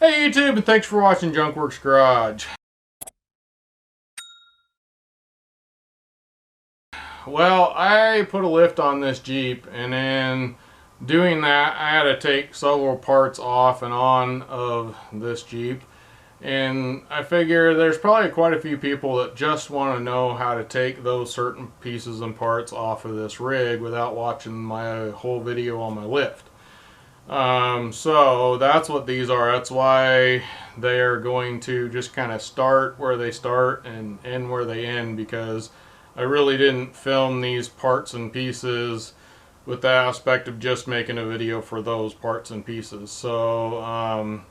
Hey YouTube, and thanks for watching Junkworks Garage. Well, I put a lift on this Jeep, and in doing that I had to take several parts off and on of this Jeep. And I figure there's probably quite a few people that just want to know how to take those certain pieces and parts off of this rig without watching my whole video on my lift. So that's what these are. That's why they are going to just kind of start where they start and end where they end, because I really didn't film these parts and pieces with the aspect of just making a video for those parts and pieces. So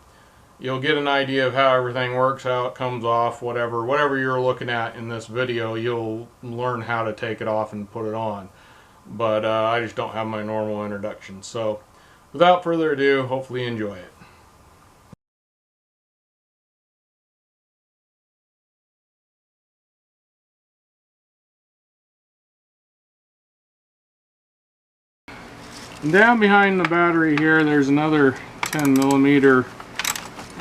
you'll get an idea of how everything works, how it comes off, whatever you're looking at in this video, you'll learn how to take it off and put it on. But I just don't have my normal introduction. So without further ado, hopefully you enjoy it. Down behind the battery here, there's another 10mm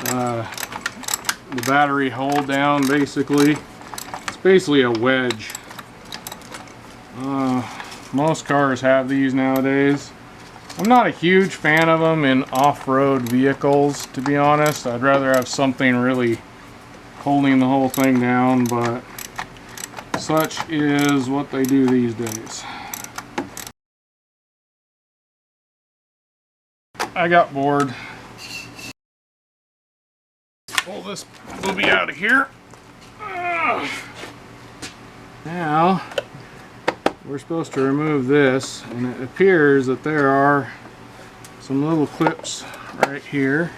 the battery hold down. Basically, it's basically a wedge. Most cars have these nowadays. I'm not a huge fan of them in off-road vehicles, to be honest. I'd rather have something really holding the whole thing down, but such is what they do these days. I got bored. Pull this booby out of here. Now we're supposed to remove this, and it appears that there are some little clips right here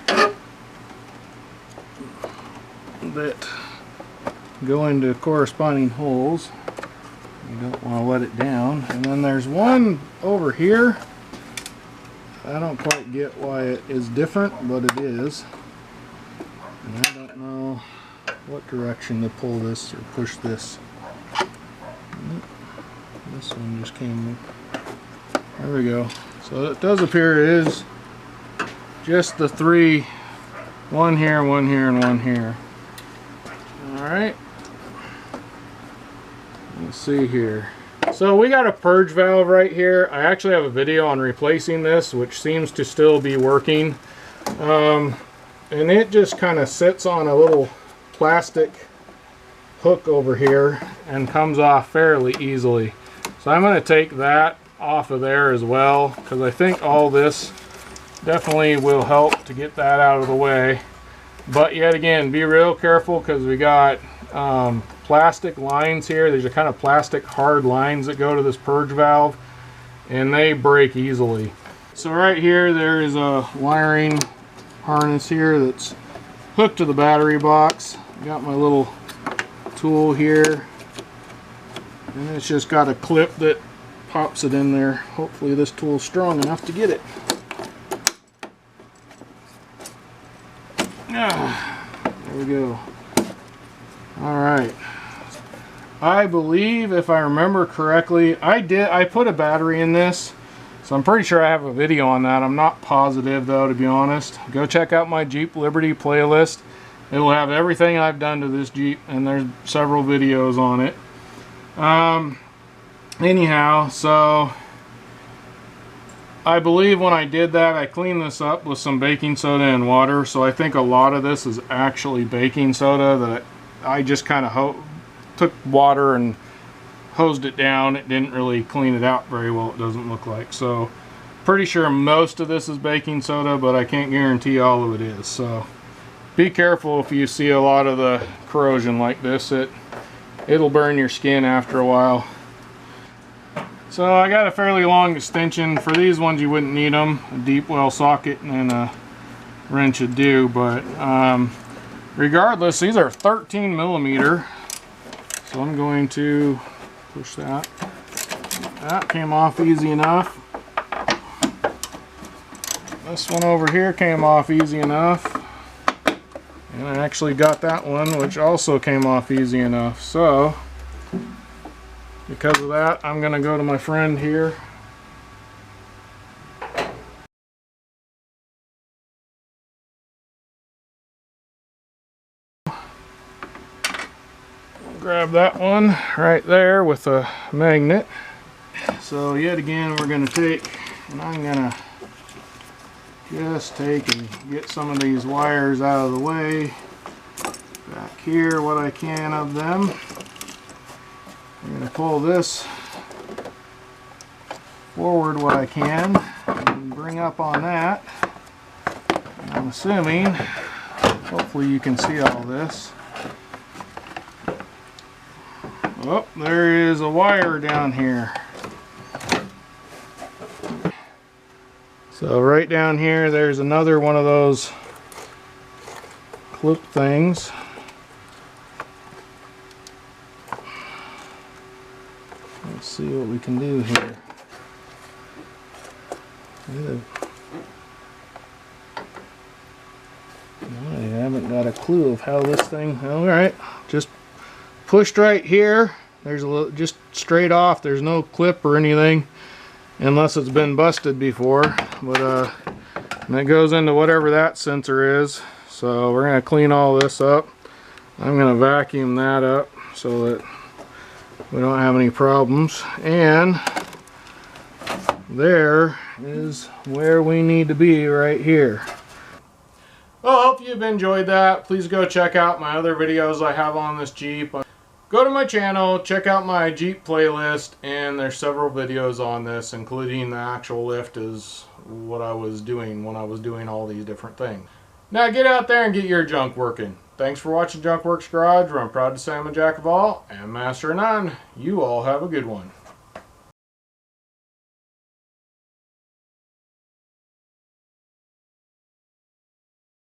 that go into corresponding holes. You don't want to let it down. And then there's one over here. I don't quite get why it is different, but it is. And I don't know what direction to pull this or push this. This one just came. There we go. So it does appear it is just the three. One here, and one here. Alright. Let's see here. So we got a purge valve right here. I actually have a video on replacing this, which seems to still be working. And it just kind of sits on a little plastic hook over here and comes off fairly easily. So I'm going to take that off of there as well, because I think all this definitely will help to get that out of the way. But yet again, be real careful, because we got plastic lines here. There's a kind of plastic hard lines that go to this purge valve, and they break easily. So right here there is a wiring harness here that's hooked to the battery box. Got my little tool here, and it's just got a clip that pops it in there. Hopefully this tool's strong enough to get it. There we go. Alright. I believe, if I remember correctly, I put a battery in this, so I'm pretty sure I have a video on that. I'm not positive though, to be honest. Go check out my Jeep Liberty playlist. It'll have everything I've done to this Jeep, and there's several videos on it. Anyhow, so I believe when I did that, I cleaned this up with some baking soda and water. So I think a lot of this is actually baking soda that I just kind of took water and hosed it down. It didn't really clean it out very well, it doesn't look like. So pretty sure most of this is baking soda, but I can't guarantee all of it is. So be careful if you see a lot of the corrosion like this. It'll burn your skin after a while. So I got a fairly long extension. For these ones you wouldn't need them. A deep well socket and a wrench would do, but regardless, these are 13mm. So I'm going to push that. That came off easy enough. This one over here came off easy enough. And I actually got that one, which also came off easy enough. So because of that, I'm going to go to my friend here grab that one right there with a magnet. So yet again we're going to take, and I'm going to just take and get some of these wires out of the way. Back here what I can of them. I'm going to pull this forward what I can and bring up on that. I'm assuming, hopefully you can see all this. Oh, there is a wire down here. So right down here there's another one of those clip things. Let's see what we can do here. I haven't got a clue of how this thing. Alright, just pushed right here. There's a little, just straight off. There's no clip or anything unless it's been busted before. But and it goes into whatever that sensor is. So we're going to clean all this up. I'm going to vacuum that up so that we don't have any problems. And there is where we need to be right here. Well, I hope you've enjoyed that. Please go check out my other videos I have on this Jeep. Go to my channel, check out my Jeep playlist, and there's several videos on this, including the actual lift is what I was doing when I was doing all these different things. Now get out there and get your junk working. Thanks for watching Junk Works Garage, where I'm proud to say I'm a jack of all and master of none. You all have a good one.